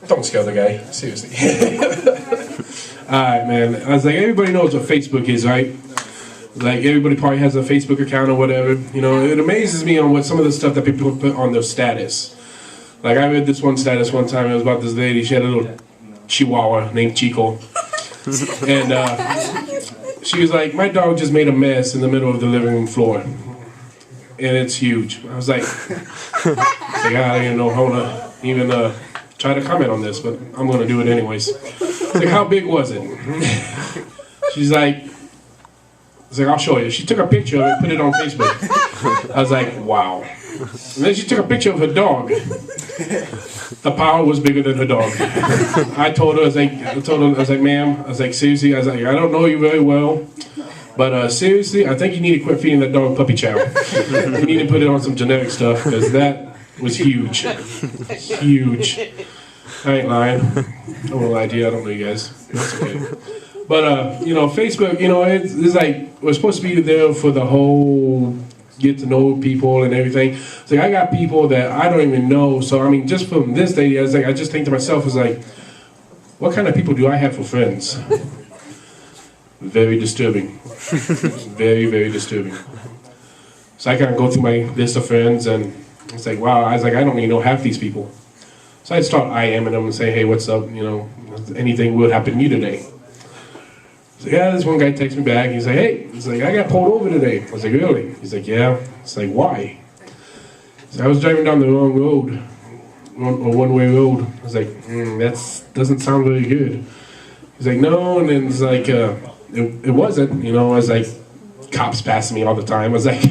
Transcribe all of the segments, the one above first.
Don't scare the guy. Seriously. Alright, man. I was like, everybody knows what Facebook is, right? Like, everybody probably has a Facebook account or whatever. You know, it amazes me on what some of the stuff that people put on their status. Like, I read this one status one time. It was about this lady. She had a little chihuahua named Chico. And she was like, my dog just made a mess in the middle of the living room floor. And it's huge. I was like, I don't even know how to even try to comment on this, but I'm going to do it anyways. It's like, how big was it? She's like, I'll show you. She took a picture of it and put it on Facebook. I was like, wow. And then she took a picture of her dog. The power was bigger than her dog. I told her, I was like, ma'am, I was like, seriously, I was like, I don't know you very well, but seriously, I think you need to quit feeding that dog puppy chow. You need to put it on some genetic stuff, because that was huge. Huge. I ain't lying. I won't lie to you, I don't know you guys. That's okay. But, you know, Facebook, you know, it's like, we're supposed to be there for the whole get to know people and everything. It's like, I got people that I don't even know. So, I mean, just from this day, I just think to myself, it's like, what kind of people do I have for friends? Very disturbing. Very, very disturbing. So I kind of go through my list of friends, and it's like, wow, I was like, I don't even know half these people. So I'd start IMing them and say, hey, what's up? You know, anything will happen to you today. So yeah, this one guy texts me back. He's like, hey, he's like, I got pulled over today. I was like, really? He's like, yeah. It's like, why? So I was driving down the wrong road, one-way road. I was like, that doesn't sound very good. He's like, no, and then it's like, it wasn't. You know, I was like, cops passing me all the time. I was like,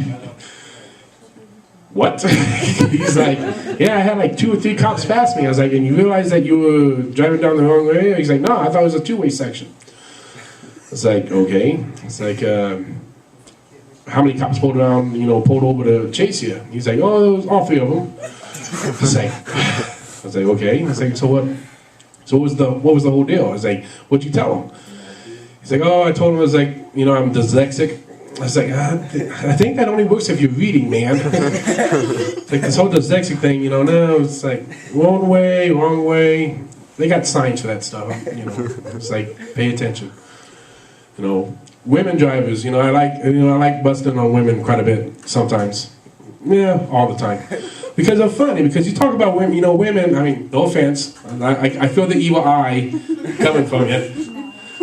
what? He's like, yeah, I had like 2 or 3 cops pass me. I was like, and you realize that you were driving down the wrong way? He's like, no, I thought it was a 2-way section. It's like, okay. It's like, how many cops pulled over to chase you? He's like, oh, it was all 3 of them. I was like, okay. I was like, so what? So what was the whole deal? I was like, what'd you tell him? He's like, oh, I told him, I was like, you know, I'm dyslexic. I was like, I think that only works if you're reading, man. It's like this whole dyslexic thing, you know, no, it's like wrong way. They got signs for that stuff, you know. It's like, pay attention. You know, women drivers, you know, I like busting on women quite a bit sometimes. Yeah, all the time. Because they're funny, because you talk about women, you know, women, I mean, no offense, I feel the evil eye coming from you.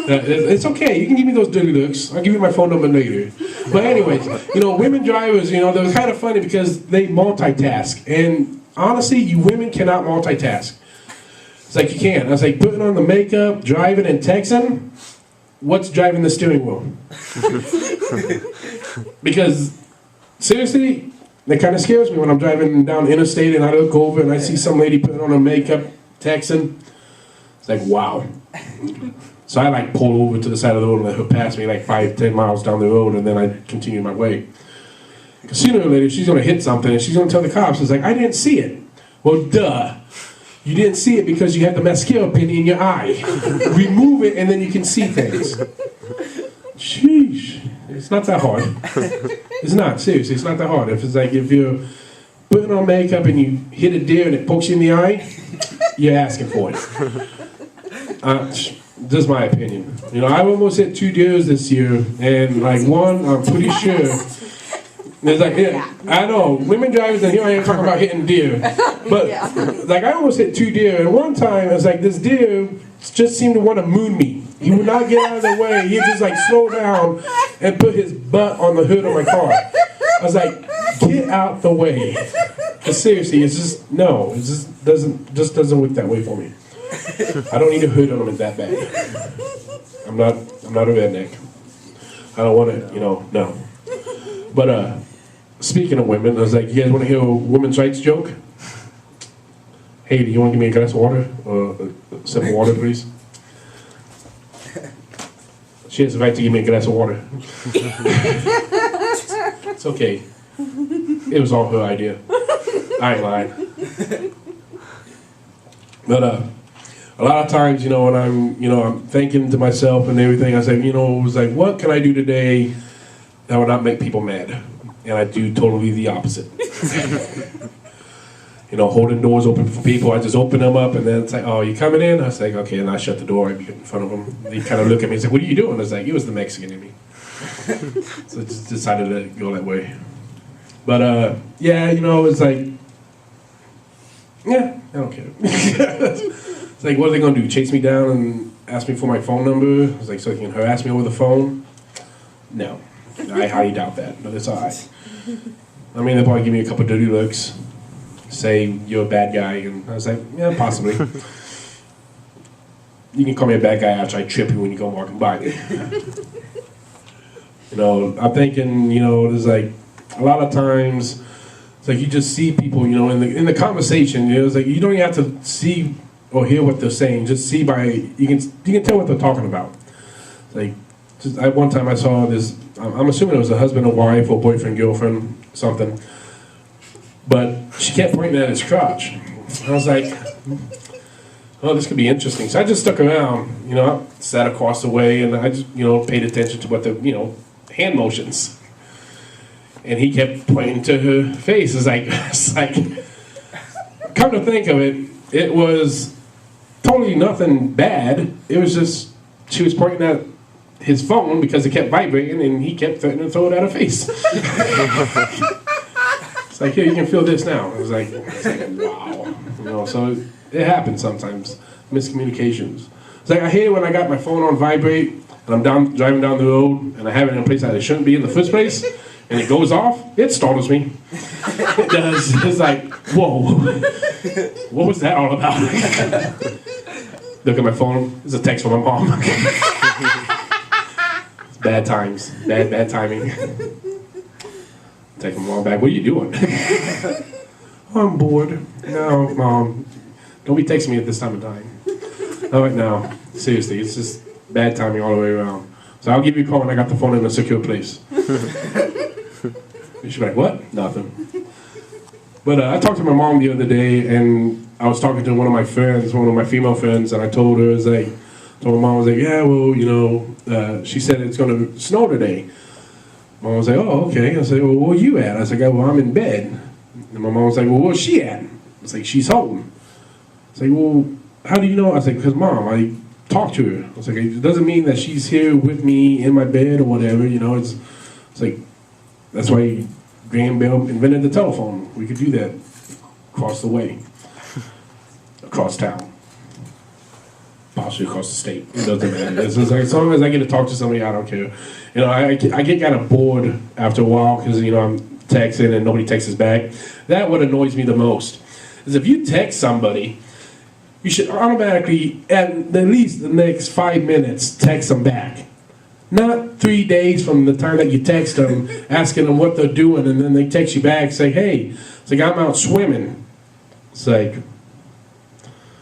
It's okay, you can give me those dirty looks, I'll give you my phone number later. But anyways, you know, women drivers, you know, they're kind of funny because they multitask. And honestly, you women cannot multitask. It's like you can't. I was like, putting on the makeup, driving and texting. What's driving the steering wheel? Because, seriously, that kind of scares me when I'm driving down the interstate and I look over and I see some lady putting on her makeup, texting. It's like, wow. So I like pull over to the side of the road and let her pass me like 5-10 miles down the road, and then I continue my way. Because sooner or later, she's going to hit something and she's going to tell the cops, it's like, I didn't see it. Well, duh. You didn't see it because you had the mascara pin in your eye. Remove it and then you can see things. Sheesh. It's not that hard. It's not, seriously, it's not that hard. If you're putting on makeup and you hit a deer and it pokes you in the eye, you're asking for it. This is my opinion. You know, I've almost hit 2 deers this year, and like one, I'm pretty sure. It's like, yeah, I know, women drivers, and here I am talking about hitting deer. But, like, I almost hit 2 deer, and one time, it was like, this deer just seemed to want to moon me. He would not get out of the way. He'd just, like, slow down and put his butt on the hood of my car. I was like, get out the way. But seriously, it's just, no, it just doesn't work that way for me. I don't need a hood on it that bad. I'm not a redneck. I don't want to, you know, no. But, speaking of women, I was like, you guys want to hear a women's rights joke? Hey, do you want to give me a glass of water? Or a sip of water, please? She has the right to give me a glass of water. It's okay. It was all her idea. I ain't lying. But, a lot of times, you know, when I'm thinking to myself and everything, I say, you know, it was like, what can I do today that will not make people mad? And I do totally the opposite. holding doors open for people. I just open them up, and then it's like, oh, you coming in? I was like, okay, and I shut the door right in front of them. They kind of look at me and say, what are you doing? I was like, it was the Mexican in me. So I just decided to go that way. But, yeah, it's like, yeah, I don't care. It's like, what are they going to do, chase me down and ask me for my phone number? It's like, so they can harass me over the phone? No, I highly doubt that, but it's all right. I mean, they'll probably give me a couple dirty looks, say you're a bad guy, and I was like, yeah, possibly. You can call me a bad guy after I trip you when you go walking by me. I'm thinking, there's like, a lot of times, it's like you just see people, in the conversation, it's like you don't even have to see or hear what they're saying, just see by, you can tell what they're talking about. It's like, at one time I saw this, I'm assuming it was a husband or wife or boyfriend, girlfriend, something, but she kept pointing at his crotch. I was like, oh, this could be interesting. So I just stuck around, I sat across the way, and I just, paid attention to what the, hand motions. And he kept pointing to her face. It's like, come to think of it, it was totally nothing bad. It was just, she was pointing at his phone because it kept vibrating, and he kept threatening to throw it at her face. It's like, here, you can feel this now. It was like wow. So it happens sometimes, miscommunications. It's like, I hate it when I got my phone on vibrate, and I'm driving down the road, and I have it in a place that it shouldn't be in the first place, and it goes off, it startles me. It does. It's like, whoa. What was that all about? Look at my phone. It's a text from my mom. It's bad times. Bad timing. Take my mom back. What are you doing? I'm bored. No, Mom. Don't be texting me at this time of time. Not right now. Seriously, it's just bad timing all the way around. So I'll give you a call when I got the phone in a secure place. She's like, what? Nothing. But I talked to my mom the other day, and I was talking to one of my friends, one of my female friends, and I told her, told my mom, I was like, yeah, well, she said it's going to snow today. Mom was like, oh, okay. I said, well, where you at? I was like, well, I'm in bed. And my mom was like, well, where's she at? I was like, she's home. I was like, well, how do you know? I was like, because Mom, I talked to her. I was like, it doesn't mean that she's here with me in my bed or whatever, it's like, that's why Graham Bell invented the telephone. We could do that across the way, across town, possibly across the state. It doesn't matter. It's just like, as long as I get to talk to somebody, I don't care. I get kind of bored after a while because, I'm texting and nobody texts back. That what annoys me the most is if you text somebody, you should automatically, at least the next 5 minutes, text them back. Not 3 days from the time that you text them, asking them what they're doing, and then they text you back, say, hey, it's like, I'm out swimming. It's like,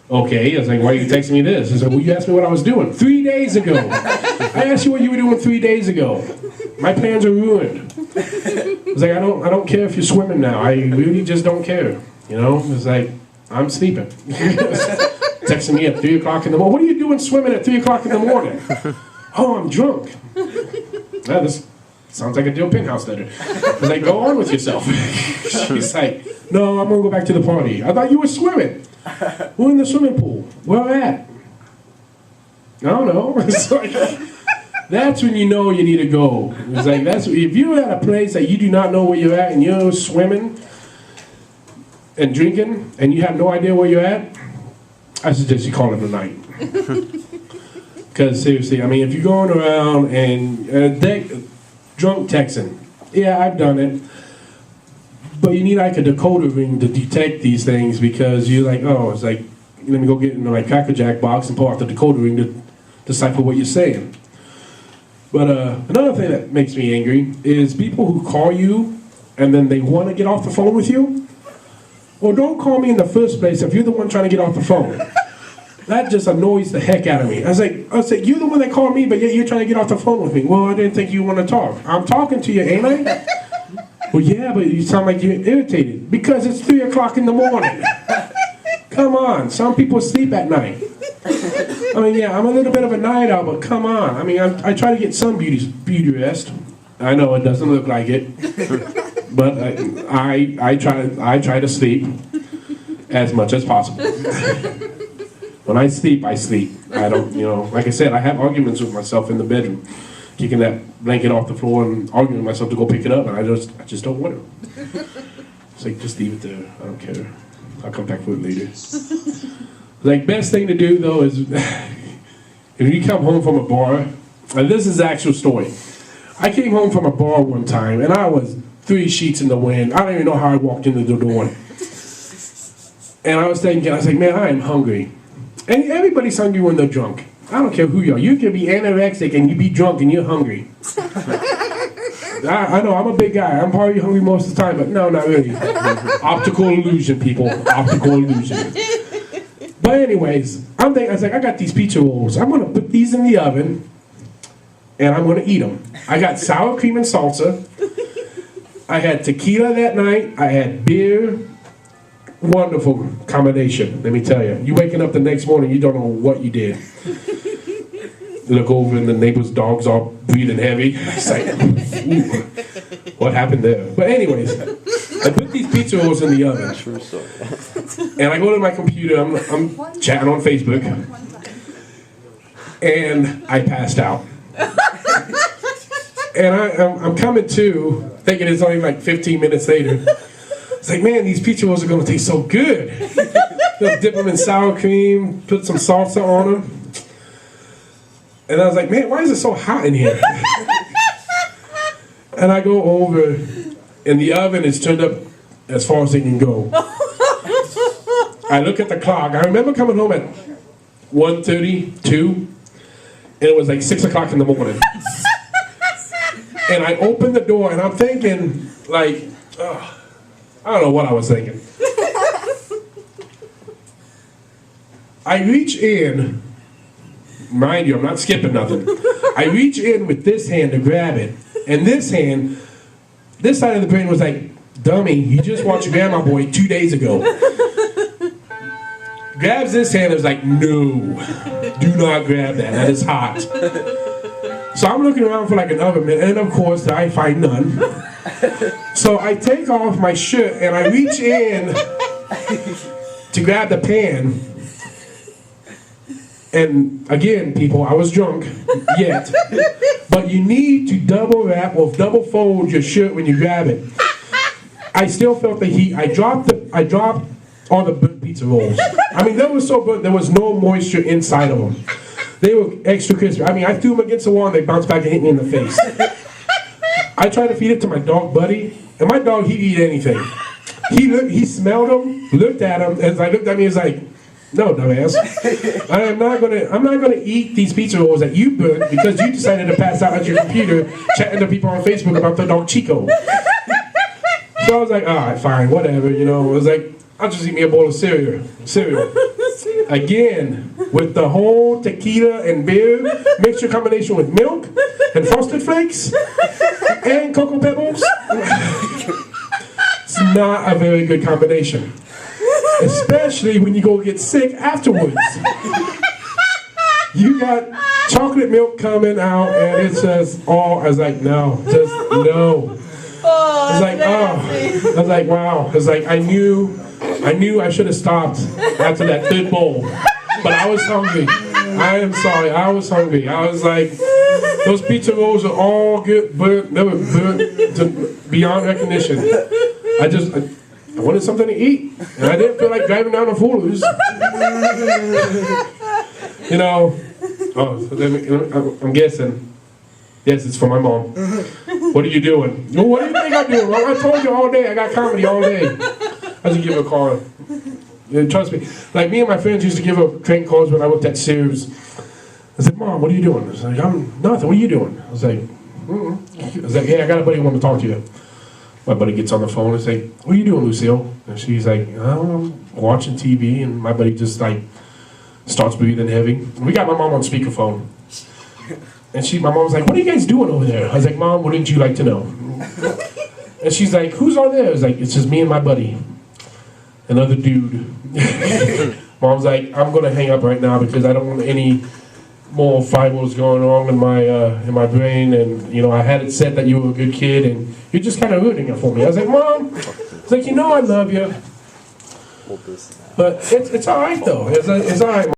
okay. It's like, why are you texting me this? It's like, well, you asked me what I was doing 3 days ago. I asked you what you were doing 3 days ago. My plans are ruined. It's like, I don't care if you're swimming now. I really just don't care. It's like, I'm sleeping. Texting me at 3 o'clock in the morning. What are you doing swimming at 3 o'clock in the morning? Oh, I'm drunk. Yeah, this sounds like a Jill Penthouse letter. I was like, go on with yourself. She's like, no, I'm going to go back to the party. I thought you were swimming. We're in the swimming pool. Where at? I don't know. It's like, that's when you know you need to go. It's like, if you're at a place that you do not know where you're at and you're swimming and drinking and you have no idea where you're at, I suggest you call it a night. Because seriously, if you're going around and drunk texting, yeah, I've done it. But you need like a decoder ring to detect these things because you're like, oh, it's like, let me go get into my Cracker Jack box and pull out the decoder ring to decipher what you're saying. But another thing that makes me angry is people who call you and then they want to get off the phone with you. Well, don't call me in the first place if you're the one trying to get off the phone. That just annoys the heck out of me. I was like, you're the one that called me, but yet you're trying to get off the phone with me. Well, I didn't think you want to talk. I'm talking to you, ain't I? Well, yeah, but you sound like you're irritated. Because it's 3 o'clock in the morning. Come on, some people sleep at night. Yeah, I'm a little bit of a night owl, but come on. I try to get some beauty rest. I know it doesn't look like it. But I try to sleep. as much as possible. When I sleep, I sleep. I don't, like I said, I have arguments with myself in the bedroom, kicking that blanket off the floor and arguing with myself to go pick it up, and I just don't want to. It's like, just leave it there. I don't care. I'll come back for it later. Like, best thing to do though is if you come home from a bar, and this is the actual story. I came home from a bar one time, and I was 3 sheets in the wind. I don't even know how I walked into the door. And I was thinking, man, I am hungry. And everybody's hungry when they're drunk. I don't care who you are. You can be anorexic and you be drunk and you're hungry. I know, I'm a big guy. I'm probably hungry most of the time, but no, not really. Optical illusion, people. Optical illusion. But anyways, I was like, I got these pizza rolls. I'm going to put these in the oven, and I'm going to eat them. I got sour cream and salsa. I had tequila that night. I had beer. Wonderful combination, let me tell you. You waking up the next morning, you don't know what you did. You look over and the neighbor's dog's all breathing heavy. It's like, ooh, what happened there? But anyways, I put these pizza rolls in the oven. And I go to my computer, I'm chatting on Facebook. And I passed out. And I'm coming to, thinking it's only like 15 minutes later. It's like, man, these pizza rolls are going to taste so good. Just dip them in sour cream, put some salsa on them. And I was like, man, why is it so hot in here? And I go over, and the oven is turned up as far as it can go. I look at the clock. I remember coming home at 1:32, and it was like 6 o'clock in the morning. And I opened the door, and I'm thinking, like, I don't know what I was thinking. I reach in, mind you, I'm not skipping nothing. I reach in with this hand to grab it, and this hand, this side of the brain was like, dummy, you just watched Grandma Boy 2 days ago. Grabs this hand and was like, no, do not grab that, that is hot. So I'm looking around for like another minute, and of course I find none. So I take off my shirt and I reach in to grab the pan. And again, people, I was drunk yet. But you need to double wrap or double fold your shirt when you grab it. I still felt the heat. I dropped all the burnt pizza rolls. I mean, they were so burnt, there was no moisture inside of them. They were extra crispy. I mean, I threw them against the wall and they bounced back and hit me in the face. I tried to feed it to my dog, Buddy, and my dog, he'd eat anything. He smelled them, looked at them, and as I looked at me, he was like, no, dumbass. I'm not gonna eat these pizza rolls that you burnt because you decided to pass out at your computer chatting to people on Facebook about the dog Chico. So I was like, all right, fine, whatever, I was like, I'll just eat me a bowl of cereal. Again, with the whole tequila and beer mixture combination with milk and Frosted Flakes and Cocoa Pebbles. It's not a very good combination. Especially when you go get sick afterwards. You got chocolate milk coming out and it's just all, I was like, no, just no. Oh, it's like, oh, I was like, wow. It's like, I knew I should have stopped after that third bowl. But I was hungry. I am sorry, I was hungry. I was like, those pizza rolls are all good, burnt. They were burnt to beyond recognition. I wanted something to eat, and I didn't feel like driving down to Fuller's. I'm guessing. Yes, it's for my mom. What are you doing? Well, what do you think I'm doing? Well, I told you all day, I got comedy all day. I just give her a call. Yeah, trust me. Like me and my friends used to give her prank calls when I worked at Sears. I said, Mom, what are you doing? I was like, I'm nothing. What are you doing? I was like, I was like, hey, I got a buddy who wants to talk to you. My buddy gets on the phone and say, what are you doing, Lucille? And she's like, I'm watching TV. And my buddy just like starts breathing heavy. And we got my mom on speakerphone. And my mom was like, what are you guys doing over there? I was like, Mom, wouldn't you like to know? And she's like, who's on there? I was like, it's just me and my buddy. Another dude. Mom's like, I'm gonna hang up right now because I don't want any more fibers going on in my brain, and I had it set that you were a good kid, and you're just kind of ruining it for me. I was like, Mom, it's like, I love you. pulled this. But it's all right though. It's all right.